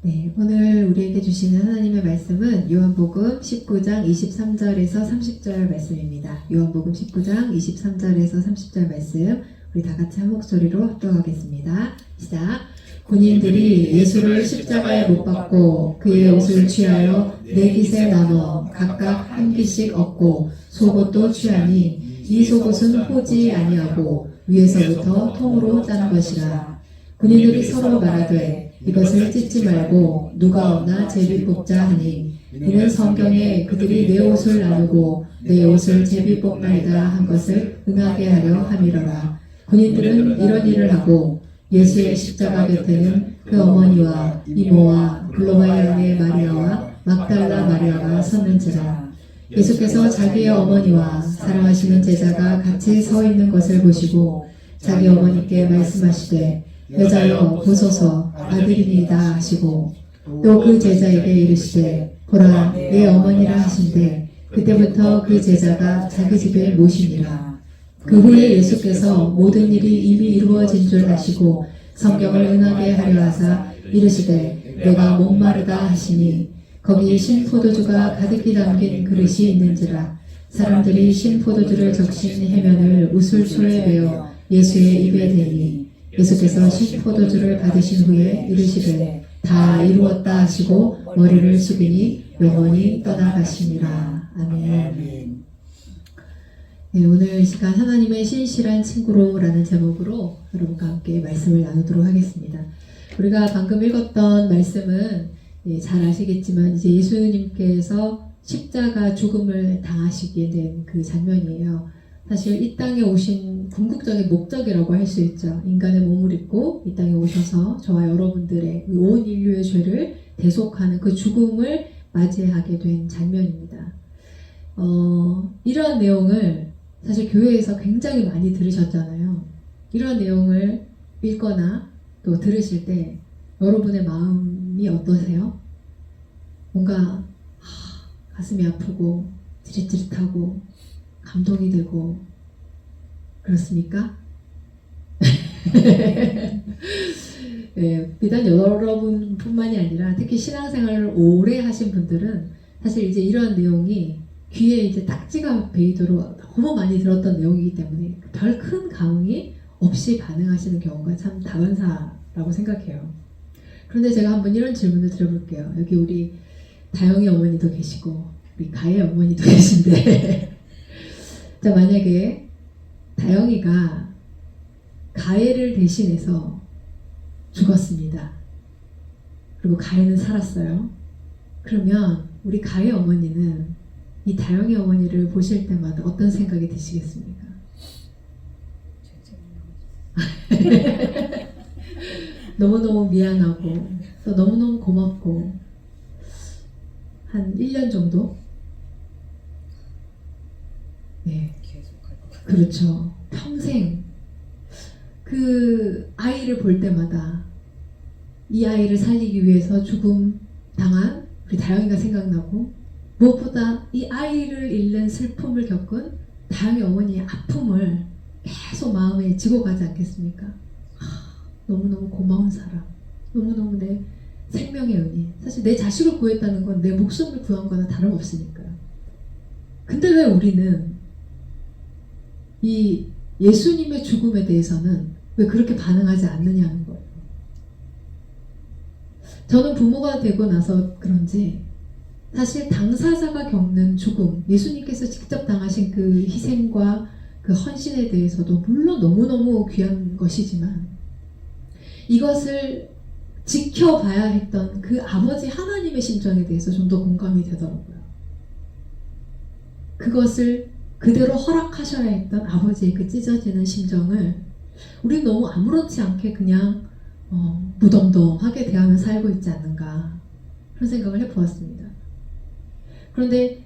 네, 오늘 우리에게 주시는 하나님의 말씀은 요한복음 19장 23절에서 30절 말씀입니다. 요한복음 19장 23절에서 30절 말씀 우리 다 같이 한 목소리로 합독하겠습니다. 시작. 군인들이 예수를 십자가에 못 박고 그의 옷을 취하여 네 깃에 나눠 각각 한 깃씩 얻고 속옷도 취하니 이 속옷은 포지 아니하고 위에서부터 통으로 짠 것이라. 군인들이 서로 말하되 이것을 찢지 말고 누가 없나 제비 뽑자 하니 이는 성경에 그들이 내 옷을 나누고 내 옷을 제비 뽑나이다 한 것을 응하게 하려 함이로라. 군인들은 이런 일을 하고 예수의 십자가 곁에는 그 어머니와 이모와 글로바의 아내 마리아와 막달라 마리아가 섰는지라. 예수께서 자기의 어머니와 사랑하시는 제자가 같이 서 있는 것을 보시고 자기 어머니께 말씀하시되 여자여 보소서 아들이니이다 하시고 또 그 제자에게 이르시되 보라 내 어머니라 하신대 그때부터 그 제자가 자기 집에 모시니라. 그 후에 예수께서 모든 일이 이미 이루어진 줄 아시고 성경을 응하게 하려 하사 이르시되 내가 목마르다 하시니 거기 신포도주가 가득히 담긴 그릇이 있는지라. 사람들이 신포도주를 적신 해면을 우슬초에 베어 예수의 입에 대니 예수께서 신포도주를 받으신 후에 이르시되 다 이루었다 하시고 머리를 숙이니 영원히 떠나가시니라. 아멘. 네, 오늘 이 시간 하나님의 신실한 친구로라는 제목으로 여러분과 함께 말씀을 나누도록 하겠습니다. 우리가 방금 읽었던 말씀은 잘 아시겠지만 이제 예수님께서 십자가 죽음을 당하시게 된 그 장면이에요. 사실 이 땅에 오신 궁극적인 목적이라고 할 수 있죠. 인간의 몸을 입고 이 땅에 오셔서 저와 여러분들의 온 인류의 죄를 대속하는 그 죽음을 맞이하게 된 장면입니다. 이러한 내용을 사실 교회에서 굉장히 많이 들으셨잖아요. 이러한 내용을 읽거나 또 들으실 때 여러분의 마음이 어떠세요? 뭔가 가슴이 아프고 찌릿찌릿하고 감동이 되고 그렇습니까? 네, 비단 여러분뿐만이 아니라 특히 신앙생활을 오래 하신 분들은 사실 이제 이러한 내용이 귀에 이제 딱지가 베이도록 너무 많이 들었던 내용이기 때문에 별 큰 감흥이 없이 반응하시는 경우가 참 다반사라고 생각해요. 그런데 제가 한번 이런 질문을 드려볼게요. 여기 우리 다영이 어머니도 계시고 우리 가혜 어머니도 계신데 자, 만약에 다영이가 가혜를 대신해서 죽었습니다. 그리고 가혜는 살았어요. 그러면 우리 가혜 어머니는 이 다영이 어머니를 보실 때마다 어떤 생각이 드시겠습니까? 너무너무 미안하고 또 너무너무 고맙고 한 1년 정도? 네, 그렇죠. 평생 그 아이를 볼 때마다 이 아이를 살리기 위해서 죽음 당한 우리 다영이가 생각나고 무엇보다 이 아이를 잃는 슬픔을 겪은 다영이 어머니의 아픔을 계속 마음에 지고 가지 않겠습니까? 너무너무 고마운 사람, 너무너무 내 생명의 은혜. 사실 내 자식을 구했다는 건 내 목숨을 구한 거나 다름없으니까요. 근데 왜 우리는 이 예수님의 죽음에 대해서는 왜 그렇게 반응하지 않느냐는 거예요. 저는 부모가 되고 나서 그런지 사실 당사자가 겪는 죽음, 예수님께서 직접 당하신 그 희생과 그 헌신에 대해서도 물론 너무너무 귀한 것이지만 이것을 지켜봐야 했던 그 아버지 하나님의 심정에 대해서 좀 더 공감이 되더라고요. 그것을 그대로 허락하셔야 했던 아버지의 그 찢어지는 심정을 우리는 너무 아무렇지 않게 그냥 무덤덤하게 대하며 살고 있지 않는가 그런 생각을 해보았습니다. 그런데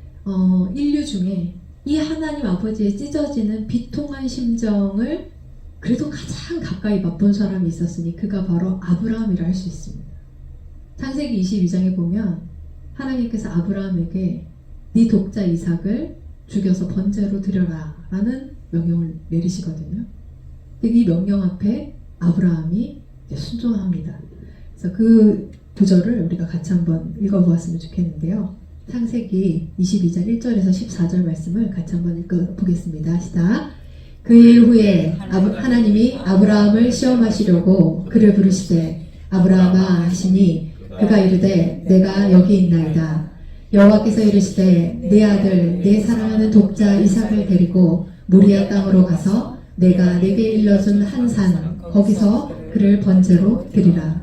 인류 중에 이 하나님 아버지의 찢어지는 비통한 심정을 그래도 가장 가까이 맛본 사람이 있었으니 그가 바로 아브라함이라 할 수 있습니다. 창세기 22장에 보면 하나님께서 아브라함에게 네 독자 이삭을 죽여서 번제로 드려라 라는 명령을 내리시거든요. 이 명령 앞에 아브라함이 순종합니다. 그래서 그 구절을 우리가 같이 한번 읽어보았으면 좋겠는데요. 창세기 22장 1절에서 14절 말씀을 같이 한번 읽어보겠습니다. 시작. 그 일 후에 하나님이 아브라함을 시험하시려고 그를 부르시되 아브라함아 하시니 그가 이르되 내가 여기 있나이다. 여호와께서 이르시되 내 아들 내 사랑하는 독자 이삭을 데리고 모리아 땅으로 가서 내가 내게 일러준 한 산 거기서 그를 번제로 드리라.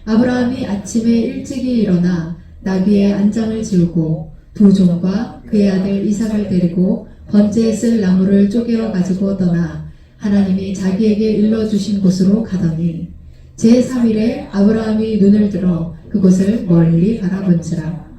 아브라함이 아침에 일찍이 일어나 나귀의 안장을 지우고 두 종과 그의 아들 이삭을 데리고 번제에 쓸 나무를 쪼개어 가지고 떠나 하나님이 자기에게 일러주신 곳으로 가더니 제3일에 아브라함이 눈을 들어 그곳을 멀리 바라본지라.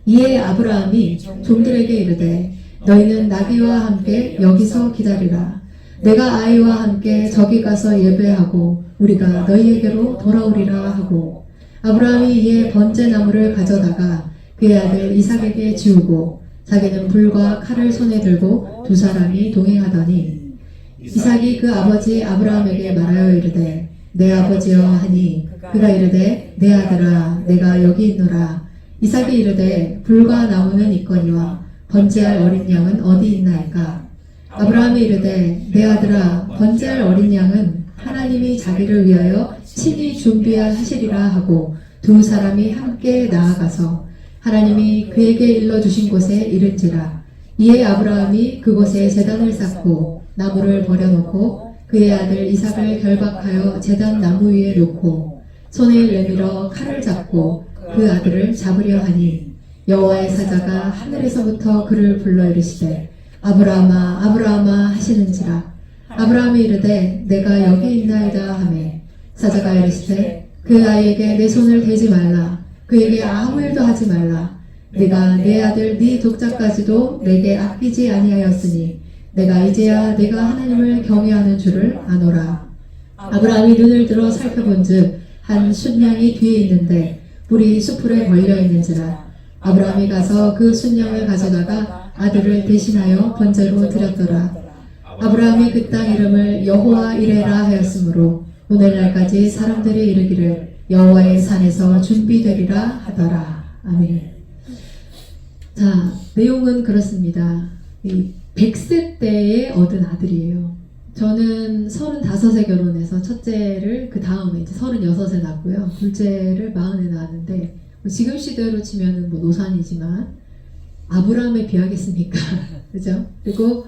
이에 아브라함이 종들에게 이르되 너희는 나귀와 함께 여기서 기다리라. 내가 아이와 함께 저기 가서 예배하고 우리가 너희에게로 돌아오리라 하고 아브라함이 이에 번제나무를 가져다가 그의 아들 이삭에게 지우고 자기는 불과 칼을 손에 들고 두 사람이 동행하더니 이삭이 그 아버지 아브라함에게 말하여 이르되 내 아버지여 하니 그가 이르되 내 아들아 내가 여기 있노라. 이삭이 이르되 불과 나무는 있거니와 번제할 어린 양은 어디 있나이까. 아브라함이 이르되 내 아들아 번제할 어린 양은 하나님이 자기를 위하여 친히 준비하시리라 하고 두 사람이 함께 나아가서 하나님이 그에게 일러주신 곳에 이른지라. 이에 아브라함이 그곳에 제단을 쌓고 나무를 버려놓고 그의 아들 이삭을 결박하여 제단 나무 위에 놓고 손에 내밀어 칼을 잡고 그 아들을 잡으려 하니 여호와의 사자가 하늘에서부터 그를 불러 이르시되 아브라함아 아브라함아 하시는지라. 아브라함이 이르되 내가 여기 있나이다 하매 사자가 이르시되 그 아이에게 내 손을 대지 말라. 그에게 아무 일도 하지 말라. 네가 내 아들 네 독자까지도 내게 아끼지 아니하였으니 내가 이제야 내가 하나님을 경외하는 줄을 아노라. 아브라함이 눈을 들어 살펴본즉 한 순양이 뒤에 있는데 뿔이 수풀에 걸려 있는지라. 아브라함이 가서 그 순양을 가져다가 아들을 대신하여 번제로 드렸더라. 아브라함이 그 땅 이름을 여호와 이레라 하였으므로 오늘날까지 사람들이 이르기를 여호와의 산에서 준비되리라 하더라. 아멘. 자, 내용은 그렇습니다. 이 100세 때에 얻은 아들이에요. 저는 35에 결혼해서 첫째를 그 다음에 이제 36에 낳고요. 둘째를 40에 낳았는데 지금 시대로 치면은 뭐 노산이지만 아브라함에 비하겠습니까? 그죠? 그리고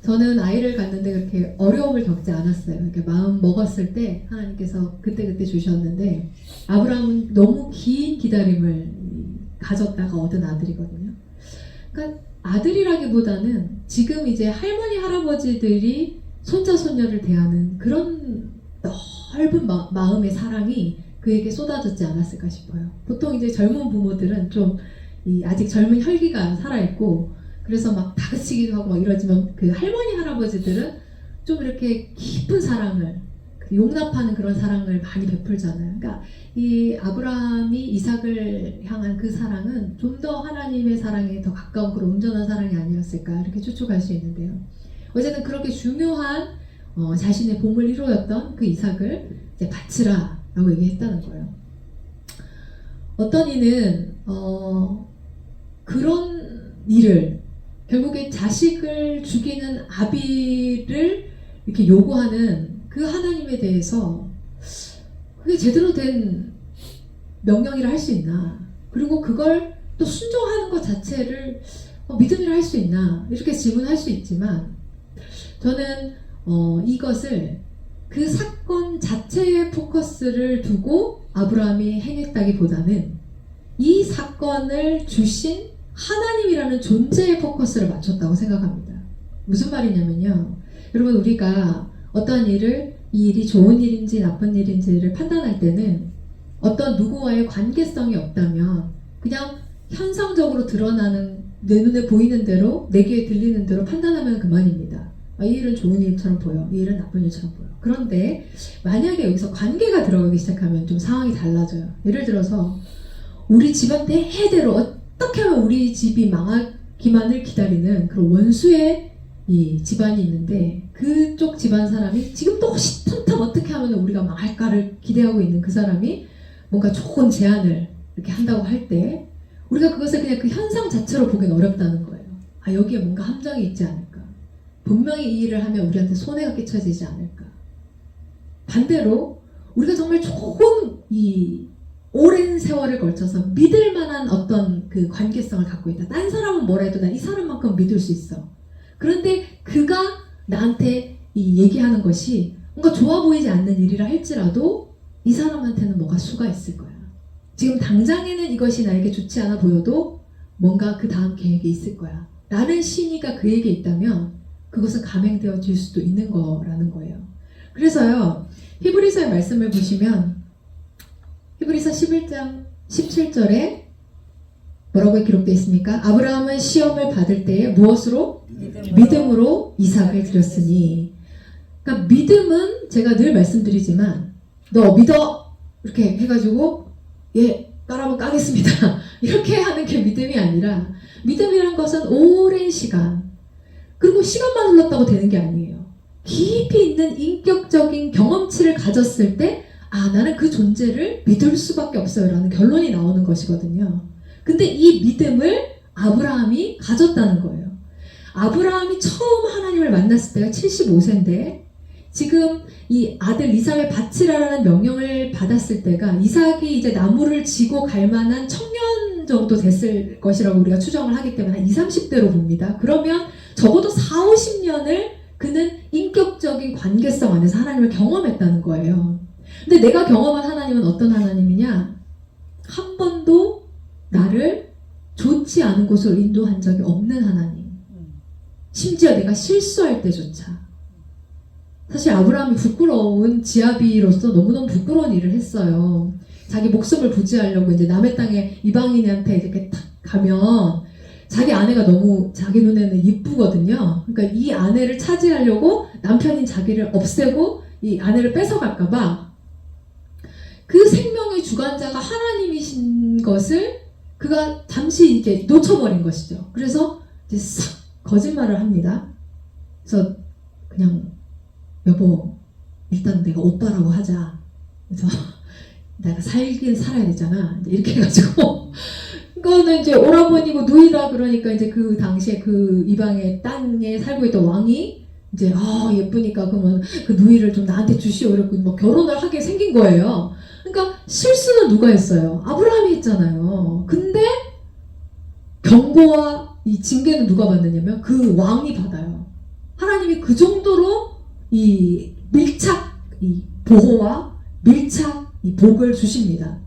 저는 아이를 갖는데 그렇게 어려움을 겪지 않았어요. 이렇게 마음 먹었을 때 하나님께서 그때그때 주셨는데 아브라함은 너무 긴 기다림을 가졌다가 얻은 아들이거든요. 그러니까 아들이라기보다는 지금 이제 할머니 할아버지들이 손자 손녀를 대하는 그런 넓은 마음의 사랑이 그에게 쏟아졌지 않았을까 싶어요. 보통 이제 젊은 부모들은 좀 아직 젊은 혈기가 살아있고 그래서 막 다그치기도 하고 막 이러지만 그 할머니 할아버지들은 좀 이렇게 깊은 사랑을 용납하는 그런 사랑을 많이 베풀잖아요. 그러니까 이 아브라함이 이삭을 향한 그 사랑은 좀 더 하나님의 사랑에 더 가까운 그런 온전한 사랑이 아니었을까 이렇게 추측할 수 있는데요. 어쨌든 그렇게 중요한 자신의 봄을 이루었던 그 이삭을 이제 바치라 라고 얘기했다는 거예요. 어떤 이는 그런 일을 결국에 자식을 죽이는 아비를 이렇게 요구하는 그 하나님에 대해서 그게 제대로 된 명령이라 할 수 있나, 그리고 그걸 또 순종하는 것 자체를 믿음이라 할 수 있나 이렇게 질문할 수 있지만 저는 이것을 그 사건 자체에 포커스를 두고 아브라함이 행했다기보다는 이 사건을 주신 하나님이라는 존재의 포커스를 맞췄다고 생각합니다. 무슨 말이냐면요, 여러분 우리가 어떠한 일을 이 일이 좋은 일인지 나쁜 일인지를 판단할 때는 어떤 누구와의 관계성이 없다면 그냥 현상적으로 드러나는 내 눈에 보이는 대로 내 귀에 들리는 대로 판단하면 그만입니다. 이 일은 좋은 일처럼 보여, 이 일은 나쁜 일처럼 보여. 그런데 만약에 여기서 관계가 들어가기 시작하면 좀 상황이 달라져요. 예를 들어서 우리 집안 대대로 어떻게 하면 우리 집이 망하기만을 기다리는 그런 원수의 이 집안이 있는데 그쪽 집안 사람이 지금도 시탐탐 어떻게 하면 우리가 망할까를 기대하고 있는 그 사람이 뭔가 좋은 제안을 이렇게 한다고 할 때 우리가 그것을 그냥 그 현상 자체로 보기는 어렵다는 거예요. 아, 여기에 뭔가 함정이 있지 않을까? 분명히 이 일을 하면 우리한테 손해가 끼쳐지지 않을까? 반대로 우리가 정말 좋은 이 오랜 세월을 걸쳐서 믿을 만한 어떤 그 관계성을 갖고 있다. 딴 사람은 뭐라 해도 난 이 사람만큼 믿을 수 있어. 그런데 그가 나한테 이 얘기하는 것이 뭔가 좋아 보이지 않는 일이라 할지라도 이 사람한테는 뭐가 수가 있을 거야. 지금 당장에는 이것이 나에게 좋지 않아 보여도 뭔가 그 다음 계획이 있을 거야. 라는 신의가 그에게 있다면 그것은 감행되어질 수도 있는 거라는 거예요. 그래서요, 히브리서의 말씀을 보시면 히브리서 11장 17절에 뭐라고 기록되어 있습니까? 아브라함은 시험을 받을 때에 무엇으로? 믿음으로 이삭을 드렸으니. 그러니까 믿음은 제가 늘 말씀드리지만 너 믿어! 이렇게 해가지고 예, 까라면 까겠습니다. 이렇게 하는 게 믿음이 아니라 믿음이란 것은 오랜 시간 그리고 시간만 흘렀다고 되는 게 아니에요. 깊이 있는 인격적인 경험치를 가졌을 때 아, 나는 그 존재를 믿을 수밖에 없어요 라는 결론이 나오는 것이거든요. 근데 이 믿음을 아브라함이 가졌다는 거예요. 아브라함이 처음 하나님을 만났을 때가 75세인데 지금 이 아들 이삭을 바치라라는 명령을 받았을 때가 이삭이 이제 나무를 지고 갈 만한 청년 정도 됐을 것이라고 우리가 추정을 하기 때문에 한 20, 30대로 봅니다. 그러면 적어도 4, 50년을 그는 인격적인 관계성 안에서 하나님을 경험했다는 거예요. 근데 내가 경험한 하나님은 어떤 하나님이냐? 한 번도 나를 좋지 않은 곳으로 인도한 적이 없는 하나님. 심지어 내가 실수할 때조차. 사실 아브라함이 부끄러운 지아비로서 너무너무 부끄러운 일을 했어요. 자기 목숨을 부지하려고 이제 남의 땅에 이방인한테 이렇게 탁 가면 자기 아내가 너무 자기 눈에는 이쁘거든요. 그러니까 이 아내를 차지하려고 남편인 자기를 없애고 이 아내를 뺏어갈까봐 그 생명의 주관자가 하나님이신 것을 그가 잠시 이렇게 놓쳐버린 것이죠. 그래서 이제 싹 거짓말을 합니다. 그래서 그냥 여보 일단 내가 오빠라고 하자. 그래서 내가 살긴 살아야 되잖아. 이렇게 해가지고 그거는 이제 오라버니고 누이다 그러니까 이제 그 당시에 그 이방의 땅에 살고 있던 왕이 이제 예쁘니까 그러면 그 누이를 좀 나한테 주시오 이러고 뭐 결혼을 하게 생긴 거예요. 그러니까 실수는 누가 했어요? 아브라함이 했잖아요. 근데 경고와 이 징계는 누가 받느냐면 그 왕이 받아요. 하나님이 그 정도로 이 밀착 이 보호와 밀착 이 복을 주십니다.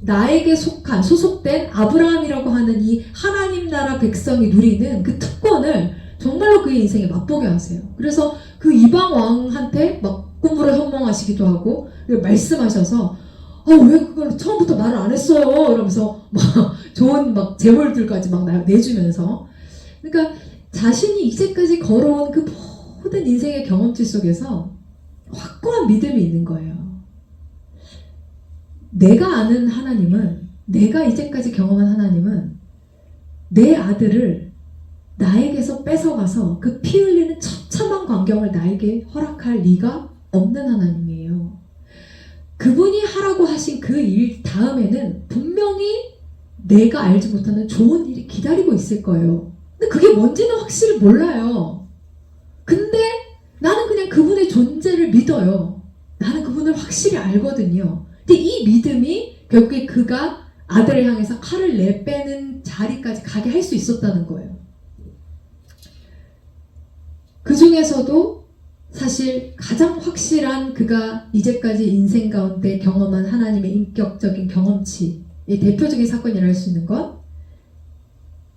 나에게 소속된 아브라함이라고 하는 이 하나님 나라 백성이 누리는 그 특권을 정말로 그의 인생에 맛보게 하세요. 그래서 그 이방 왕한테 막 꿈으로 현몽하시기도 하고 말씀하셔서 왜 그걸 처음부터 말을 안 했어요? 이러면서 막 좋은 막 재물들까지 막 내주면서 그러니까 자신이 이제까지 걸어온 그 모든 인생의 경험치 속에서 확고한 믿음이 있는 거예요. 내가 아는 하나님은, 내가 이제까지 경험한 하나님은 내 아들을 나에게서 뺏어가서 그 피 흘리는 처참한 광경을 나에게 허락할 리가 없는 하나님이에요. 그분이 하라고 하신 그 일 다음에는 분명히 내가 알지 못하는 좋은 일이 기다리고 있을 거예요. 근데 그게 뭔지는 확실히 몰라요. 근데 나는 그냥 그분의 존재를 믿어요. 나는 그분을 확실히 알거든요. 근데 이 믿음이 결국에 그가 아들을 향해서 칼을 내빼는 자리까지 가게 할 수 있었다는 거예요. 그 중에서도 사실 가장 확실한 그가 이제까지 인생 가운데 경험한 하나님의 인격적인 경험치, 이 대표적인 사건이라 할 수 있는 것,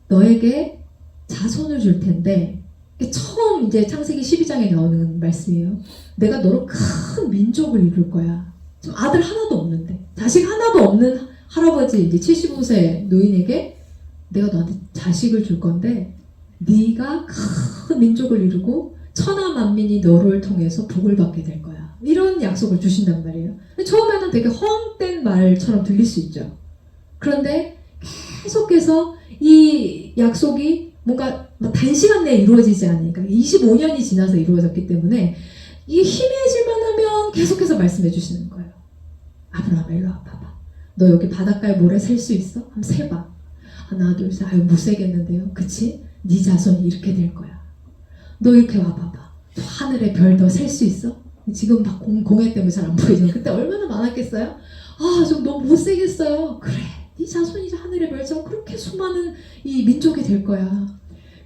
너에게 자손을 줄 텐데, 처음 이제 창세기 12장에 나오는 말씀이에요. 내가 너로 큰 민족을 이룰 거야. 지금 아들 하나도 없는데, 자식 하나도 없는 할아버지 이제 75세 노인에게 내가 너한테 자식을 줄 건데, 네가 큰 민족을 이루고 천하 만민이 너를 통해서 복을 받게 될 거야. 이런 약속을 주신단 말이에요. 처음에는 되게 헛된 말처럼 들릴 수 있죠. 그런데 계속해서 이 약속이 뭔가 단시간 내에 이루어지지 않으니까 25년이 지나서 이루어졌기 때문에 이게 희미해질만 하면 계속해서 말씀해 주시는 거예요. 아브라함 일로 와 봐봐. 너 여기 바닷가에 모래 셀 수 있어? 한번 세봐. 하나 둘 셋. 아유 못 세겠는데요. 그치? 네 자손이 이렇게 될 거야. 너 이렇게 와봐봐. 너 하늘의 별 더 셀 수 있어? 지금 막 공해 때문에 잘 안 보이죠. 그때 얼마나 많았겠어요? 아, 좀 너무 못 세겠어요. 그래, 네 자손이 하늘의 별처럼 그렇게 수많은 이 민족이 될 거야.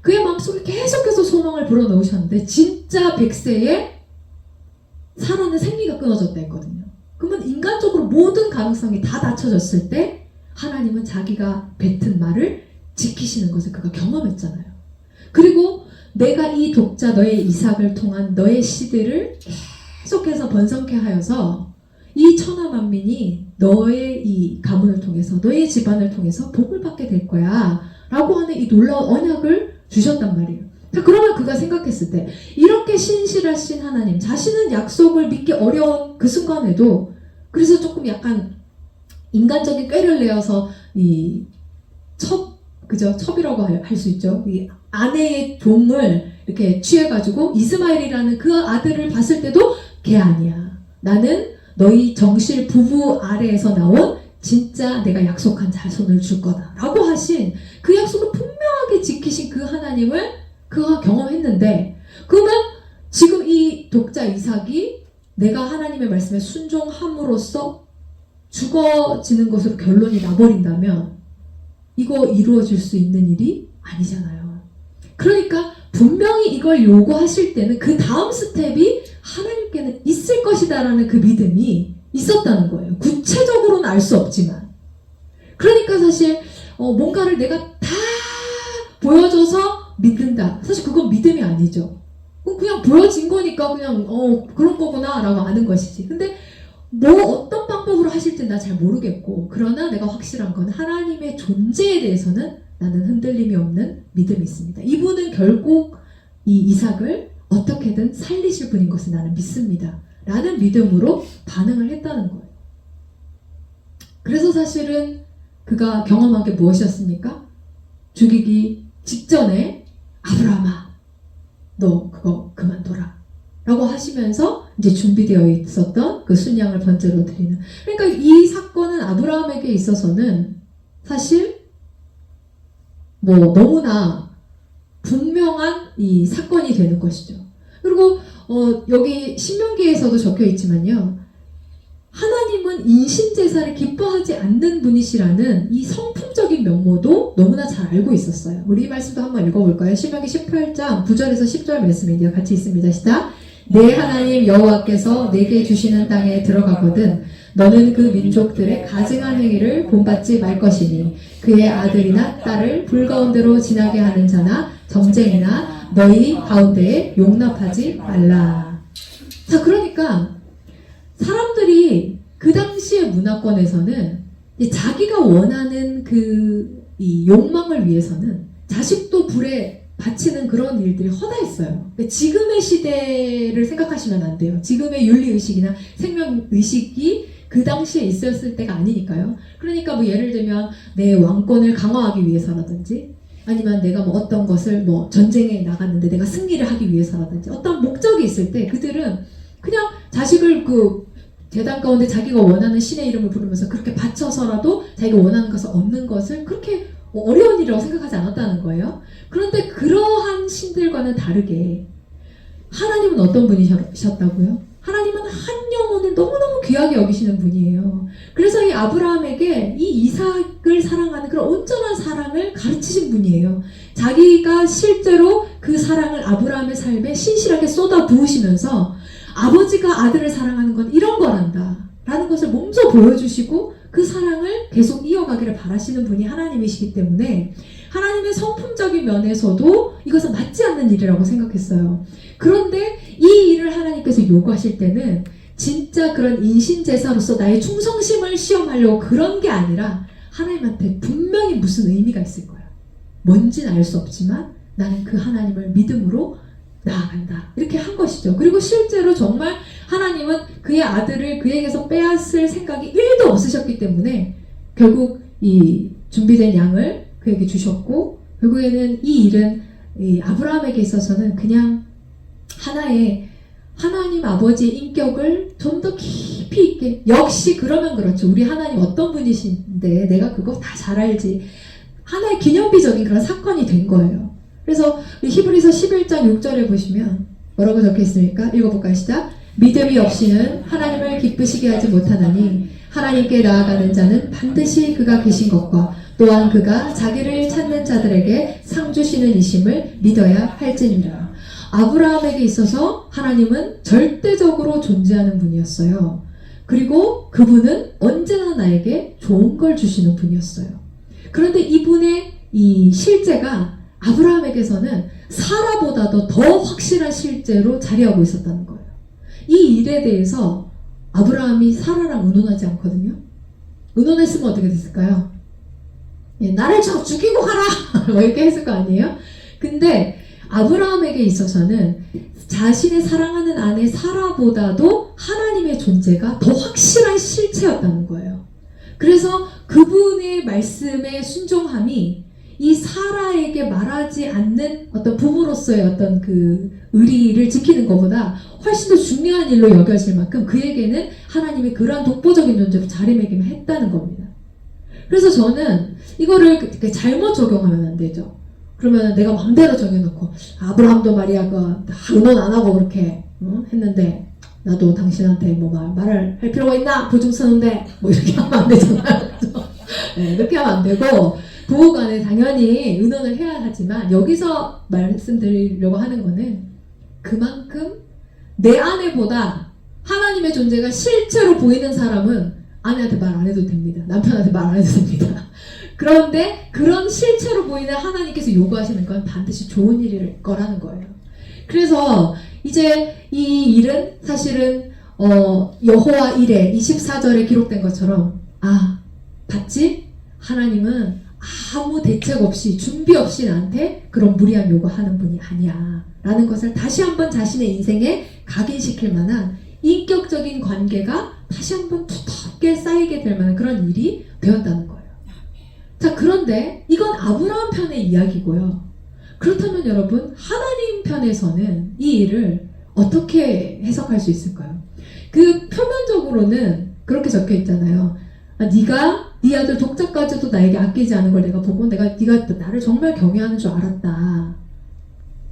그의 마음속에 계속해서 소망을 불어넣으셨는데 진짜 100세에 살아는 생리가 끊어졌다 했거든요. 그러면 인간적으로 모든 가능성이 다 닫혀졌을 때 하나님은 자기가 뱉은 말을 지키시는 것을 그가 경험했잖아요. 그리고 내가 이 독자 너의 이삭을 통한 너의 씨들을 계속해서 번성케 하여서 이 천하 만민이 너의 이 가문을 통해서 너의 집안을 통해서 복을 받게 될 거야 라고 하는 이 놀라운 언약을 주셨단 말이에요. 자, 그러면 그가 생각했을 때 이렇게 신실하신 하나님, 자신은 약속을 믿기 어려운 그 순간에도 그래서 조금 약간 인간적인 꾀를 내어서 이 첩이라고 할 수 있죠. 이 아내의 종을 이렇게 취해가지고 이스마엘이라는 그 아들을 봤을 때도 걔 아니야. 나는 너희 정실 부부 아래에서 나온 진짜 내가 약속한 자손을 줄 거다 라고 하신 그 약속을 분명하게 지키신 그 하나님을 그가 경험했는데, 그러면 지금 이 독자 이삭이 내가 하나님의 말씀에 순종함으로써 죽어지는 것으로 결론이 나버린다면 이거 이루어질 수 있는 일이 아니잖아요. 그러니까 분명히 이걸 요구하실 때는 그 다음 스텝이 하나님께는 있을 것이다 라는 그 믿음이 있었다는 거예요. 구체적으로는 알 수 없지만. 그러니까 사실 뭔가를 내가 다 보여줘서 믿는다. 사실 그건 믿음이 아니죠. 그냥 보여진 거니까 그냥 그런 거구나 라고 아는 것이지. 근데 뭐 어떤 방법으로 하실지 나 잘 모르겠고, 그러나 내가 확실한 건 하나님의 존재에 대해서는 나는 흔들림이 없는 믿음이 있습니다. 이분은 결국 이 이삭을 어떻게든 살리실 분인 것을 나는 믿습니다 라는 믿음으로 반응을 했다는 거예요. 그래서 사실은 그가 경험한 게 무엇이었습니까? 죽이기 직전에 아브라함아 너 그거 그만둬라 라고 하시면서 이제 준비되어 있었던 그 순양을 번제로 드리는, 그러니까 이 사건은 아브라함에게 있어서는 사실 뭐 너무나 분명한 이 사건이 되는 것이죠. 그리고 여기 신명기에서도 적혀 있지만요, 하나님은 인신제사를 기뻐하지 않는 분이시라는 이 성품적인 면모도 너무나 잘 알고 있었어요. 우리 이 말씀도 한번 읽어볼까요? 신명기 18장 9절에서 10절 말씀인데요. 같이 있습니다. 시작. 내 하나님 여호와께서 내게 주시는 땅에 들어가거든 너는 그 민족들의 가증한 행위를 본받지 말 것이니 그의 아들이나 딸을 불 가운데로 지나게 하는 자나 점쟁이나 너희 가운데에 용납하지 말라. 자, 그러니까 사람들이 그 당시의 문화권에서는 자기가 원하는 이 욕망을 위해서는 자식도 불에 바치는 그런 일들이 허다했어요. 지금의 시대를 생각하시면 안 돼요. 지금의 윤리의식이나 생명의식이 그 당시에 있었을 때가 아니니까요. 그러니까 뭐 예를 들면 내 왕권을 강화하기 위해서라든지 아니면 내가 뭐 어떤 것을 뭐 전쟁에 나갔는데 내가 승리를 하기 위해서라든지 어떤 목적이 있을 때 그들은 그냥 자식을 그 재단 가운데 자기가 원하는 신의 이름을 부르면서 그렇게 바쳐서라도 자기가 원하는 것을 얻는 것을 그렇게 어려운 일이라고 생각하지 않았다는 거예요. 그런데 그러한 신들과는 다르게 하나님은 어떤 분이셨다고요? 하나님은 한 영혼을 너무너무 귀하게 여기시는 분이에요. 그래서 이 아브라함에게 이 이삭을 사랑하는 그런 온전한 사랑을 가르치신 분이에요. 자기가 실제로 그 사랑을 아브라함의 삶에 신실하게 쏟아 부으시면서 아버지가 아들을 사랑하는 건 이런 거란다 라는 것을 몸소 보여주시고 그 사랑을 계속 이어가기를 바라시는 분이 하나님이시기 때문에 하나님의 성품적인 면에서도 이것은 맞지 않는 일이라고 생각했어요. 그런데 이 일을 하나님께서 요구하실 때는 진짜 그런 인신제사로서 나의 충성심을 시험하려고 그런 게 아니라 하나님한테 분명히 무슨 의미가 있을 거야. 뭔지는 알 수 없지만 나는 그 하나님을 믿음으로 나아간다. 이렇게 한 것이죠. 그리고 실제로 정말 하나님은 그의 아들을 그에게서 빼앗을 생각이 1도 없으셨기 때문에 결국 이 준비된 양을 그에게 주셨고, 결국에는 이 일은 이 아브라함에게 있어서는 그냥 하나의 하나님 아버지의 인격을 좀 더 깊이 있게, 역시 그러면 그렇죠. 우리 하나님 어떤 분이신데 내가 그거 다 잘 알지. 하나의 기념비적인 그런 사건이 된 거예요. 그래서 히브리서 11장 6절에 보시면 뭐라고 적혀 있습니까? 읽어볼까요? 시작. 믿음이 없이는 하나님을 기쁘시게 하지 못하나니 하나님께 나아가는 자는 반드시 그가 계신 것과 또한 그가 자기를 찾는 자들에게 상 주시는 이심을 믿어야 할지니라. 아브라함에게 있어서 하나님은 절대적으로 존재하는 분이었어요. 그리고 그분은 언제나 나에게 좋은 걸 주시는 분이었어요. 그런데 이분의 이 실제가 아브라함에게서는 사라보다도 더 확실한 실제로 자리하고 있었다는 거예요. 이 일에 대해서 아브라함이 사라랑 의논하지 않거든요. 의논했으면 어떻게 됐을까요? 예, 나를 죽이고 가라! 뭐 이렇게 했을 거 아니에요? 근데 아브라함에게 있어서는 자신의 사랑하는 아내 사라보다도 하나님의 존재가 더 확실한 실체였다는 거예요. 그래서 그분의 말씀에 순종함이 이 사라에게 말하지 않는 어떤 부부로서의 어떤 그 의리를 지키는 것보다 훨씬 더 중요한 일로 여겨질 만큼 그에게는 하나님의 그러한 독보적인 존재로 자리매김을 했다는 겁니다. 그래서 저는 이거를 잘못 적용하면 안 되죠. 그러면 내가 마음대로 정해놓고 아브라함도 말이야 의논 안 하고 그렇게 했는데 나도 당신한테 뭐 말을 할 필요가 있나? 보증 서는데 뭐 이렇게 하면 안 되잖아요. 네, 이렇게 하면 안 되고 부부간에 당연히 의논을 해야 하지만 여기서 말씀드리려고 하는 거는 그만큼 내 아내보다 하나님의 존재가 실제로 보이는 사람은 아내한테 말 안 해도 됩니다. 남편한테 말 안 해도 됩니다. 그런데 그런 실체로 보이는 하나님께서 요구하시는 건 반드시 좋은 일일 거라는 거예요. 그래서 이제 이 일은 사실은 여호와 1에 24절에 기록된 것처럼 봤지? 하나님은 아무 대책 없이 준비 없이 나한테 그런 무리한 요구하는 분이 아니야 라는 것을 다시 한번 자신의 인생에 각인시킬 만한 인격적인 관계가 다시 한번 두텁게 쌓이게 될 만한 그런 일이 되었다는 거예요. 자, 그런데 이건 아브라함 편의 이야기고요. 그렇다면 여러분, 하나님 편에서는 이 일을 어떻게 해석할 수 있을까요? 그 표면적으로는 그렇게 적혀 있잖아요. 네가 네 아들 독자까지도 나에게 아끼지 않은 걸 내가 보고 네가 나를 정말 경외하는 줄 알았다.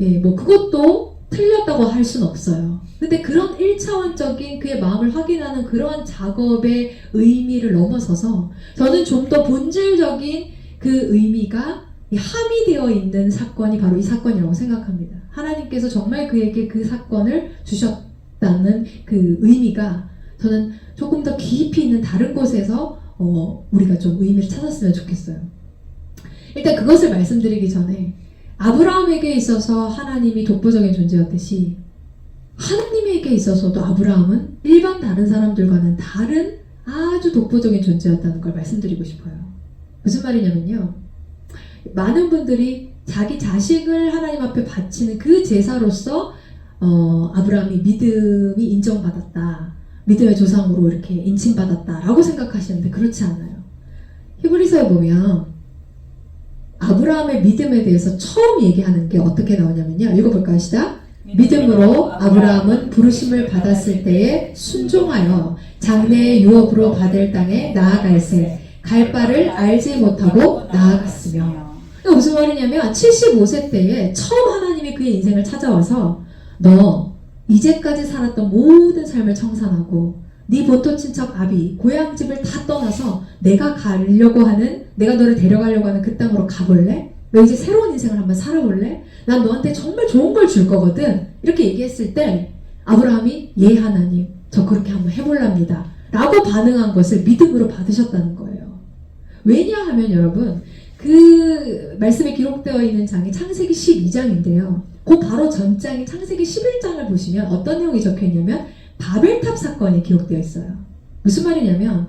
예, 뭐 그것도 틀렸다고 할 수는 없어요. 근데 그런 1차원적인 그의 마음을 확인하는 그러한 작업의 의미를 넘어서서 저는 좀 더 본질적인 그 의미가 함이 되어 있는 사건이 바로 이 사건이라고 생각합니다. 하나님께서 정말 그에게 그 사건을 주셨다는 그 의미가 저는 조금 더 깊이 있는 다른 곳에서 우리가 좀 의미를 찾았으면 좋겠어요. 일단 그것을 말씀드리기 전에 아브라함에게 있어서 하나님이 독보적인 존재였듯이 하나님에게 있어서도 아브라함은 일반 다른 사람들과는 다른 아주 독보적인 존재였다는 걸 말씀드리고 싶어요. 무슨 말이냐면요. 많은 분들이 자기 자식을 하나님 앞에 바치는 그 제사로서 아브라함이 믿음이 인정받았다. 믿음의 조상으로 이렇게 인칭받았다라고 생각하시는데 그렇지 않아요. 히브리서에 보면 아브라함의 믿음에 대해서 처음 얘기하는 게 어떻게 나오냐면요. 읽어볼까요? 시작. 믿음으로 아브라함은 부르심을 받았을 때에 순종하여 장래의 유업으로 받을 땅에 나아갈새 갈 바를 알지 못하고 나아갔으며. 무슨 말이냐면 75세 때에 처음 하나님이 그의 인생을 찾아와서 너 이제까지 살았던 모든 삶을 청산하고 네 본토 친척 아비 고향집을 다 떠나서 내가 너를 데려가려고 하는 그 땅으로 가볼래? 너 이제 새로운 인생을 한번 살아볼래? 난 너한테 정말 좋은 걸 줄 거거든. 이렇게 얘기했을 때 아브라함이 예 하나님 저 그렇게 한번 해볼랍니다 라고 반응한 것을 믿음으로 받으셨다는 거예요. 왜냐하면 여러분 그 말씀에 기록되어 있는 장이 창세기 12장인데요. 그 바로 전장인 창세기 11장을 보시면 어떤 내용이 적혀있냐면 바벨탑 사건이 기록되어 있어요. 무슨 말이냐면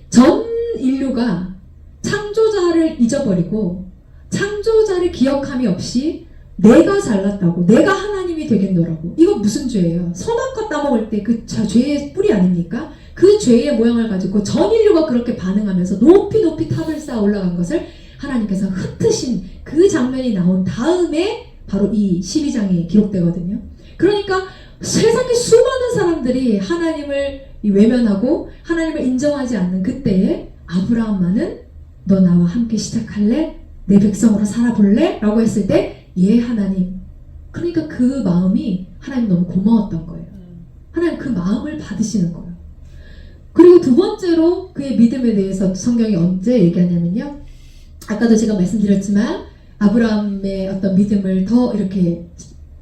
전 인류가 창조자를 잊어버리고 창조자를 기억함이 없이 내가 잘났다고 내가 하나님이 되겠노라고. 이거 무슨 죄예요? 선악과 따먹을 때 그 죄의 뿌리 아닙니까? 그 죄의 모양을 가지고 전 인류가 그렇게 반응하면서 높이 탑을 쌓아 올라간 것을 하나님께서 흩으신 그 장면이 나온 다음에 바로 이 12장이 기록되거든요. 그러니까 세상에 수많은 사람들이 하나님을 외면하고 하나님을 인정하지 않는 그때에 아브라함만은 너 나와 함께 시작할래? 내 백성으로 살아볼래? 라고 했을 때 예 하나님. 그러니까 그 마음이 하나님 너무 고마웠던 거예요. 하나님 그 마음을 받으시는 거예요. 그리고 두 번째로 그의 믿음에 대해서 성경이 언제 얘기하냐면요. 아까도 제가 말씀드렸지만 아브라함의 어떤 믿음을 더 이렇게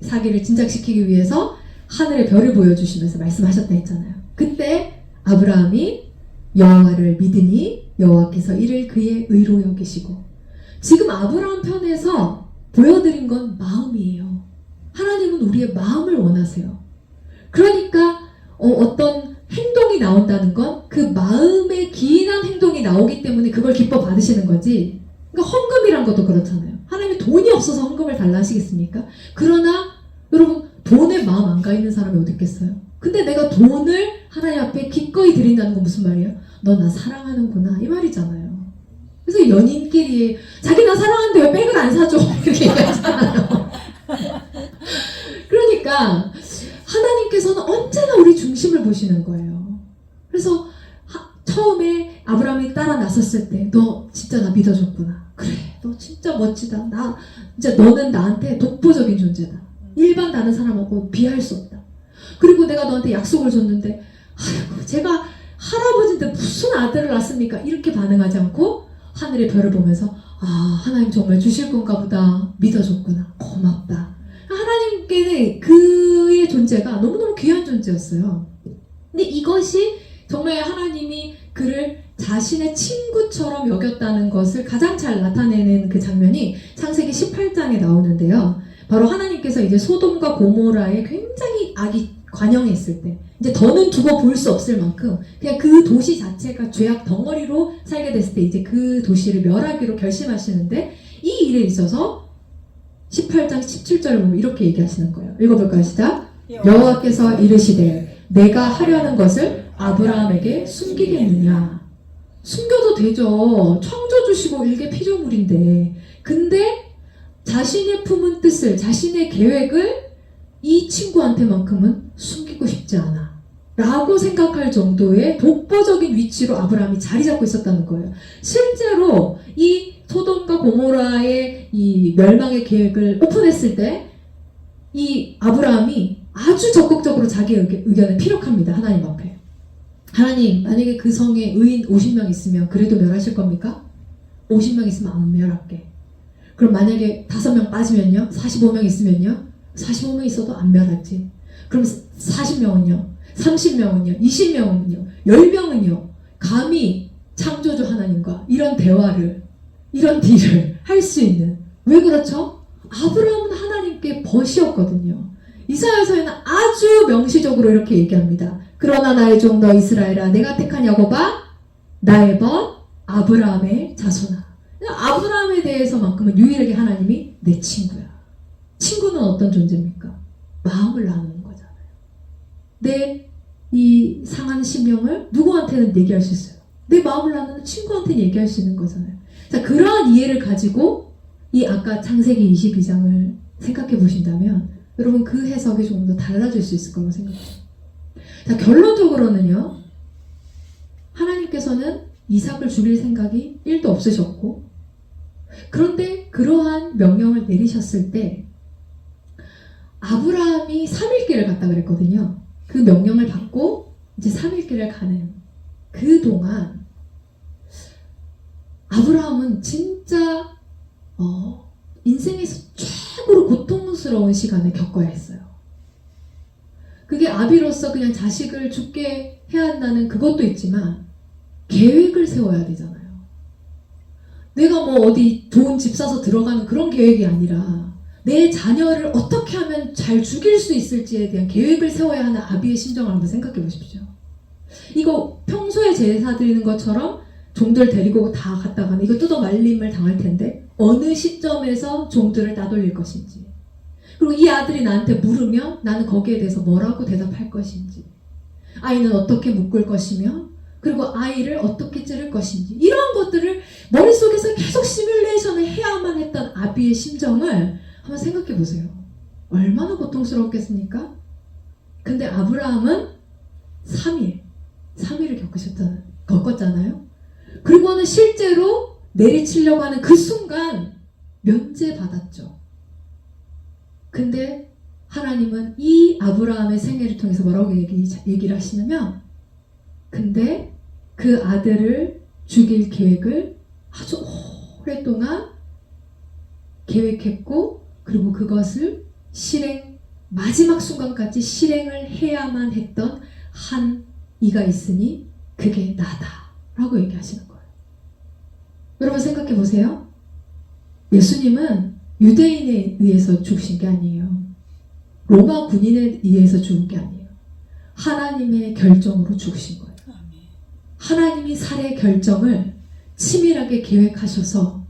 사기를 진작시키기 위해서 하늘의 별을 보여주시면서 말씀하셨다 했잖아요. 그때 아브라함이 여호와를 믿으니 여호와께서 이를 그의 의로 여기시고, 지금 아브라함 편에서 보여드린 건 마음이에요. 하나님은 우리의 마음을 원하세요. 그러니까 어떤 행동이 나온다는 건 그 마음에 기인한 행동이 나오기 때문에 그걸 기뻐 받으시는 거지. 그러니까 헌금이란 것도 그렇잖아요. 하나님이 돈이 없어서 헌금을 달라 하시겠습니까? 그러나 여러분 돈에 마음 안 가 있는 사람이 어디 있겠어요? 근데 내가 돈을 하나님 앞에 기꺼이 드린다는 건 무슨 말이에요? 너 나 사랑하는구나 이 말이잖아요. 그래서 연인끼리 자기 나 사랑하는데 왜 백을 안 사줘? 이렇게 얘기하잖아요. 그러니까 하나님께서는 언제나 우리 중심을 보시는 거예요. 그래서 처음에 아브라함이 따라 나섰을 때 너 진짜 나 믿어줬구나. 그래 너 진짜 멋지다. 나 진짜 너는 나한테 독보적인 존재다. 일반 다른 사람하고 비할 수 없다. 그리고 내가 너한테 약속을 줬는데 아이고 제가 할아버지인데 무슨 아들을 낳습니까? 이렇게 반응하지 않고 하늘의 별을 보면서 아 하나님 정말 주실 건가 보다. 믿어줬구나. 고맙다. 하나님께는 그의 존재가 너무너무 귀한 존재였어요. 근데 이것이 정말 하나님이 그를 자신의 친구처럼 여겼다는 것을 가장 잘 나타내는 그 장면이 창세기 18장에 나오는데요. 바로 하나님께서 이제 소돔과 고모라에 굉장히 악이 관영했을 때, 이제 더는 두고 볼 수 없을 만큼 그냥 그 도시 자체가 죄악 덩어리로 살게 됐을 때 이제 그 도시를 멸하기로 결심하시는데, 이 일에 있어서 18장 17절을 보면 이렇게 얘기하시는 거예요. 읽어볼까요? 시작. 여호와께서 이르시되 내가 하려는 것을 아브라함에게 숨기겠느냐. 숨겨도 되죠. 창조주시고 일개 피조물인데. 근데 자신의 품은 뜻을, 자신의 계획을 이 친구한테만큼은 숨기고 싶지 않아 라고 생각할 정도의 독보적인 위치로 아브라함이 자리 잡고 있었다는 거예요. 실제로 이 소돔과 고모라의 이 멸망의 계획을 오픈했을 때 이 아브라함이 아주 적극적으로 자기 의견을 피력합니다. 하나님 앞에. 하나님, 만약에 그 성에 의인 50명 있으면 그래도 멸하실 겁니까? 50명 있으면 안 멸할게. 그럼 만약에 5명 빠지면요? 45명 있으면요? 45명 있어도 안 멸하지. 그럼 40명은요? 30명은요? 20명은요? 10명은요? 감히 창조주 하나님과 이런 대화를, 이런 딜을 할 수 있는. 왜 그렇죠? 아브라함은 하나님께 벗이었거든요. 이사야서에는 아주 명시적으로 이렇게 얘기합니다. 그러나 나의 종 너 이스라엘아, 내가 택한 야곱아, 나의 벗 아브라함의 자손아. 아브라함에 대해서만큼은 유일하게 하나님이 내 친구야. 친구는 어떤 존재입니까? 마음을 나누는 거잖아요. 내 이 상한 심령을 누구한테는 얘기할 수 있어요? 내 마음을 나누는 친구한테는 얘기할 수 있는 거잖아요. 자, 그러한 이해를 가지고 이 아까 창세기 22장을 생각해 보신다면 여러분 그 해석이 조금 더 달라질 수 있을 거라고 생각해요. 자, 결론적으로는요. 하나님께서는 이삭을 죽일 생각이 1도 없으셨고, 그런데 그러한 명령을 내리셨을 때 아브라함이 3일길을 갔다 그랬거든요. 그 명령을 받고 이제 3일길을 가는 그 동안 아브라함은 진짜 인생에서 최고로 고통스러운 시간을 겪어야 했어요. 그게 아비로서 그냥 자식을 죽게 해야 한다는 그것도 있지만 계획을 세워야 되잖아요. 내가 뭐 어디 좋은 집 사서 들어가는 그런 계획이 아니라 내 자녀를 어떻게 하면 잘 죽일 수 있을지에 대한 계획을 세워야 하는 아비의 심정을 한번 생각해 보십시오. 이거 평소에 제사 드리는 것처럼 종들 데리고 다 갔다가는 이거 뜯어 말림을 당할 텐데 어느 시점에서 종들을 따돌릴 것인지, 그리고 이 아들이 나한테 물으면 나는 거기에 대해서 뭐라고 대답할 것인지, 아이는 어떻게 묶을 것이며, 그리고 아이를 어떻게 찌를 것인지, 이러한 것들을 머릿속에서 계속 시뮬레이션을 해야만 했던 아비의 심정을 한번 생각해 보세요. 얼마나 고통스러웠겠습니까? 근데 아브라함은 3일을 겪었잖아요. 그리고는 실제로 내리치려고 하는 그 순간 면제받았죠. 근데 하나님은 이 아브라함의 생애를 통해서 뭐라고 얘기를 하시냐면, 근데 그 아들을 죽일 계획을 아주 오랫동안 계획했고, 그리고 그것을 마지막 순간까지 실행을 해야만 했던 한 이가 있으니 그게 나다 라고 얘기하시는 거예요. 여러분 생각해 보세요. 예수님은 유대인에 의해서 죽으신 게 아니에요. 로마 군인에 의해서 죽은 게 아니에요. 하나님의 결정으로 죽으신 거예요. 하나님이 살해 결정을 치밀하게 계획하셔서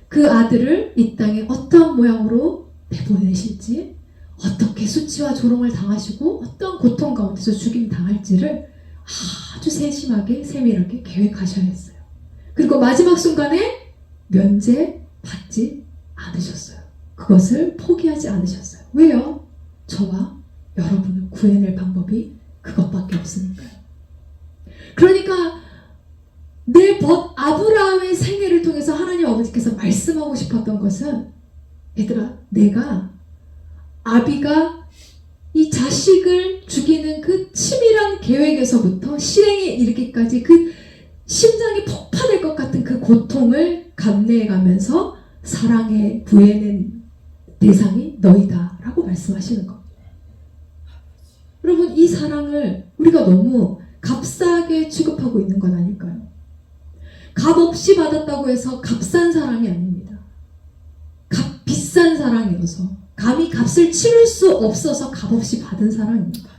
그 아들을 이 땅에 어떤 모양으로 내보내실지, 어떻게 수치와 조롱을 당하시고 어떤 고통 가운데서 죽임 당할지를 아주 세밀하게 계획하셔야 했어요. 그리고 마지막 순간에 면제받지 않으셨어요. 그것을 포기하지 않으셨어요. 왜요? 저와 여러분을 구해낼 방법이 그것밖에 없으니까요. 그러니까 아브라함의 생애를 통해서 하나님 아버지께서 말씀하고 싶었던 것은, 얘들아, 아비가 이 자식을 죽이는 그 치밀한 계획에서부터 실행에 이르기까지 그 심장이 폭파될 것 같은 그 고통을 감내해가면서 사랑에 구해낸 대상이 너희다 라고 말씀하시는 겁니다. 여러분, 이 사랑을 우리가 너무 값싸게 취급하고 있는 건 아닐까요? 값없이 받았다고 해서 값싼 사랑이 아닙니다. 비싼 사랑이어서, 감히 값을 치를 수 없어서 값없이 받은 사랑입니다.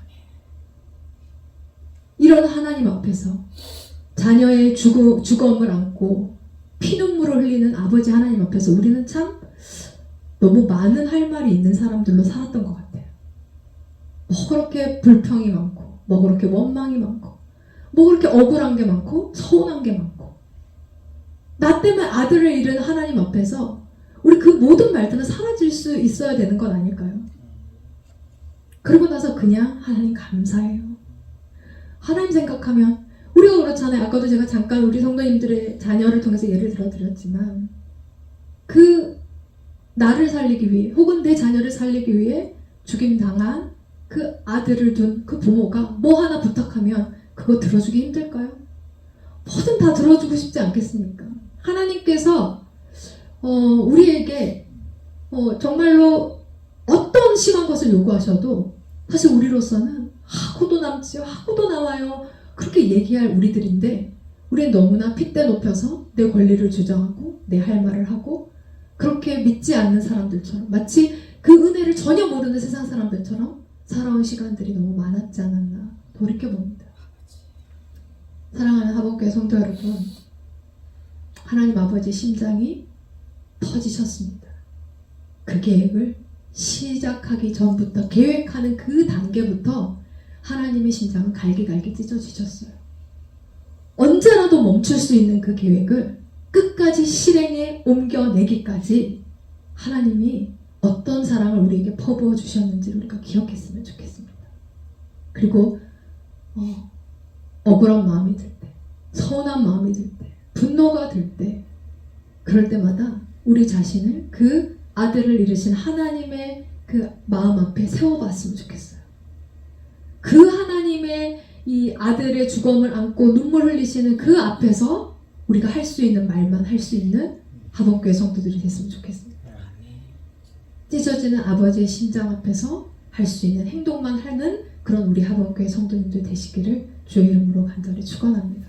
이런 하나님 앞에서 자녀의 죽음을 안고 피눈물을 흘리는 아버지 하나님 앞에서 우리는 참 너무 많은 할 말이 있는 사람들로 살았던 것 같아요. 뭐 그렇게 불평이 많고, 뭐 그렇게 원망이 많고, 뭐 그렇게 억울한 게 많고, 서운한 게 많고, 나 때문에 아들을 잃은 하나님 앞에서 우리 그 모든 말들은 사라질 수 있어야 되는 건 아닐까요? 그러고 나서 그냥 하나님 감사해요. 하나님 생각하면, 우리가 그렇잖아요. 아까도 제가 잠깐 우리 성도님들의 자녀를 통해서 예를 들어드렸지만, 나를 살리기 위해, 혹은 내 자녀를 살리기 위해 죽임당한 그 아들을 둔 그 부모가 뭐 하나 부탁하면 그거 들어주기 힘들까요? 뭐든 다 들어주고 싶지 않겠습니까? 하나님께서 우리에게 정말로 어떤 심한 것을 요구하셔도 사실 우리로서는 하고도 남지요, 하고도 나와요, 그렇게 얘기할 우리들인데, 우리는 너무나 핏대 높여서 내 권리를 주장하고 내 할 말을 하고, 그렇게 믿지 않는 사람들처럼, 마치 그 은혜를 전혀 모르는 세상 사람들처럼 살아온 시간들이 너무 많았지 않았나 돌이켜봅니다. 사랑하는 하복교회 성도 여러분, 하나님 아버지 심장이 터지셨습니다. 그 계획을 시작하기 전부터, 계획하는 그 단계부터 하나님의 심장은 갈기갈기 찢어지셨어요. 언제라도 멈출 수 있는 그 계획을 끝까지 실행에 옮겨내기까지 하나님이 어떤 사랑을 우리에게 퍼부어 주셨는지 우리가 기억했으면 좋겠습니다. 그리고 억울한 마음이 들 때, 서운한 마음이 들 때, 분노가 들 때, 그럴 때마다 우리 자신을 그 아들을 잃으신 하나님의 그 마음 앞에 세워봤으면 좋겠어요. 그 하나님의 이 아들의 죽음을 안고 눈물 흘리시는 그 앞에서 우리가 할 수 있는 말만 할 수 있는 하복교회 성도들이 됐으면 좋겠습니다. 찢어지는 아버지의 심장 앞에서 할 수 있는 행동만 하는 그런 우리 하복교회 성도님들 되시기를 주의 이름으로 간절히 축원합니다.